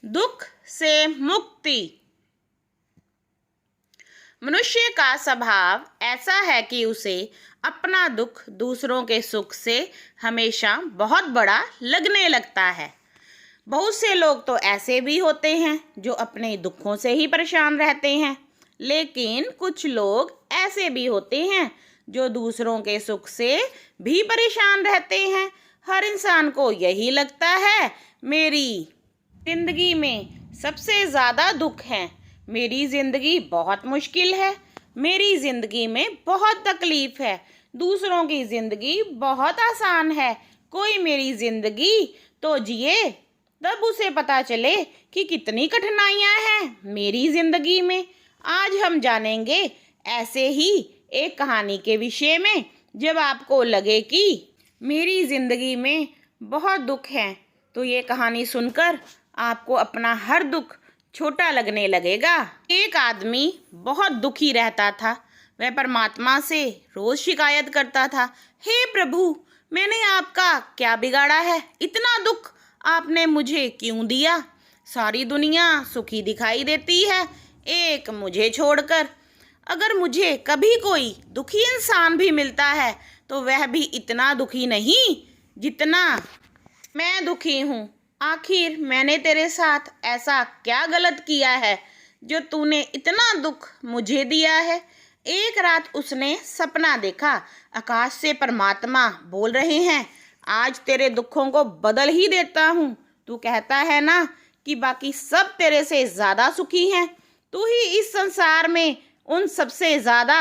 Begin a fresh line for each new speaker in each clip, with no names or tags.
दुख से मुक्ति। मनुष्य का स्वभाव ऐसा है कि उसे अपना दुख दूसरों के सुख से हमेशा बहुत बड़ा लगने लगता है। बहुत से लोग तो ऐसे भी होते हैं जो अपने दुखों से ही परेशान रहते हैं, लेकिन कुछ लोग ऐसे भी होते हैं जो दूसरों के सुख से भी परेशान रहते हैं। हर इंसान को यही लगता है, मेरी जिंदगी में सबसे ज़्यादा दुख है, मेरी ज़िंदगी बहुत मुश्किल है, मेरी ज़िंदगी में बहुत तकलीफ़ है, दूसरों की ज़िंदगी बहुत आसान है, कोई मेरी ज़िंदगी तो जिए, तब उसे पता चले कि कितनी कठिनाइयाँ हैं मेरी ज़िंदगी में। आज हम जानेंगे ऐसे ही एक कहानी के विषय में। जब आपको लगे कि मेरी ज़िंदगी में बहुत दुख है, तो ये कहानी सुनकर आपको अपना हर दुख छोटा लगने लगेगा। एक आदमी बहुत दुखी रहता था। वह परमात्मा से रोज़ शिकायत करता था, हे प्रभु, मैंने आपका क्या बिगाड़ा है? इतना दुख आपने मुझे क्यों दिया? सारी दुनिया सुखी दिखाई देती है, एक मुझे छोड़कर। अगर मुझे कभी कोई दुखी इंसान भी मिलता है तो वह भी इतना दुखी नहीं जितना मैं दुखी हूँ। आखिर मैंने तेरे साथ ऐसा क्या गलत किया है जो तूने इतना दुख मुझे दिया है? एक रात उसने सपना देखा, आकाश से परमात्मा बोल रहे हैं, आज तेरे दुखों को बदल ही देता हूँ। तू कहता है ना कि बाकी सब तेरे से ज़्यादा सुखी हैं, तू ही इस संसार में उन सबसे ज़्यादा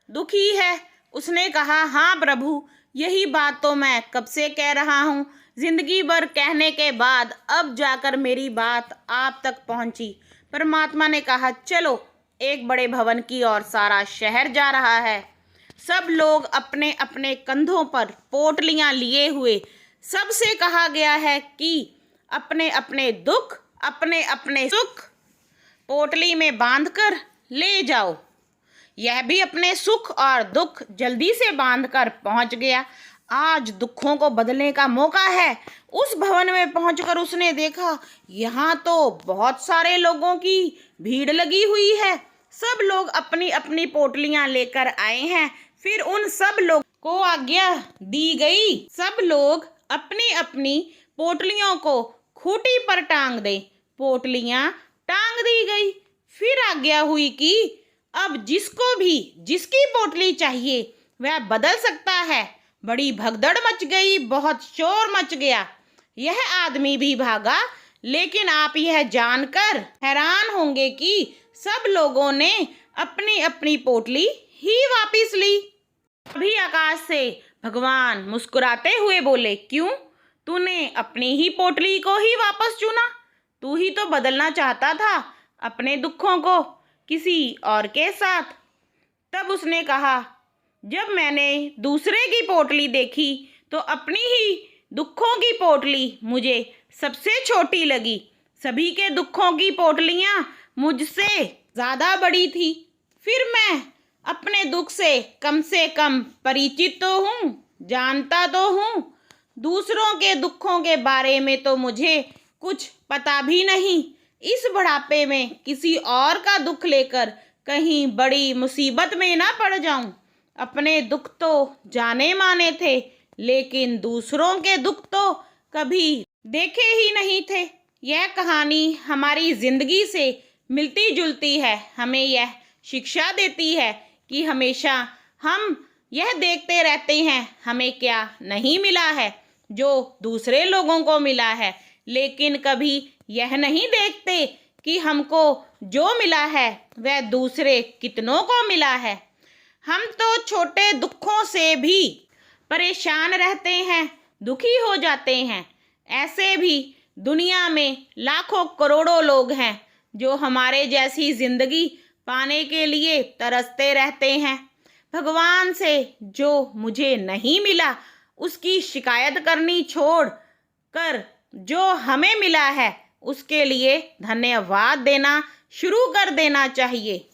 दुखी है। उसने कहा, हाँ प्रभु, यही बात तो मैं कब से कह रहा हूँ। जिंदगी भर कहने के बाद अब जाकर मेरी बात आप तक पहुँची। परमात्मा ने कहा, चलो एक बड़े भवन की ओर सारा शहर जा रहा है। सब लोग अपने अपने कंधों पर पोटलियाँ लिए हुए, सबसे कहा गया है कि अपने अपने दुख अपने अपने सुख पोटली में बांधकर ले जाओ। यह भी अपने सुख और दुख जल्दी से बांधकर पहुंच गया। आज दुखों को बदलने का मौका है। उस भवन में पहुंचकर उसने देखा, यहाँ तो बहुत सारे लोगों की भीड़ लगी हुई है। सब लोग अपनी अपनी पोटलियां लेकर आए हैं। फिर उन सब लोग को आज्ञा दी गई, सब लोग अपनी अपनी पोटलियों को खूंटी पर टांग दें। पोटलियां टांग दी गई। फिर आज्ञा हुई कि अब जिसको भी जिसकी पोटली चाहिए वह बदल सकता है। बड़ी भगदड़ मच गई, बहुत शोर मच गया। यह आदमी भी भागा, लेकिन आप यह जानकर हैरान होंगे कि सब लोगों ने अपनी अपनी पोटली ही वापस ली। अभी आकाश से भगवान मुस्कुराते हुए बोले, क्यों? तूने अपनी ही पोटली को ही वापस चुना? तू ही तो बदलना चाहता था अपने दुखों को किसी और के साथ। तब उसने कहा, जब मैंने दूसरे की पोटली देखी तो अपनी ही दुखों की पोटली मुझे सबसे छोटी लगी। सभी के दुखों की पोटलियां मुझसे ज़्यादा बड़ी थी। फिर मैं अपने दुख से कम परिचित तो हूँ, जानता तो हूँ। दूसरों के दुखों के बारे में तो मुझे कुछ पता भी नहीं। इस बुढ़ापे में किसी और का दुख लेकर कहीं बड़ी मुसीबत में ना पड़ जाऊं। अपने दुख तो जाने माने थे, लेकिन दूसरों के दुख तो कभी देखे ही नहीं थे। यह कहानी हमारी ज़िंदगी से मिलती जुलती है। हमें यह शिक्षा देती है कि हमेशा हम यह देखते रहते हैं हमें क्या नहीं मिला है जो दूसरे लोगों को मिला है, लेकिन कभी यह नहीं देखते कि हमको जो मिला है वह दूसरे कितनों को मिला है। हम तो छोटे दुखों से भी परेशान रहते हैं, दुखी हो जाते हैं। ऐसे भी दुनिया में लाखों करोड़ों लोग हैं जो हमारे जैसी ज़िंदगी पाने के लिए तरसते रहते हैं। भगवान से जो मुझे नहीं मिला उसकी शिकायत करनी छोड़ कर जो हमें मिला है उसके लिए धन्यवाद देना शुरू कर देना चाहिए।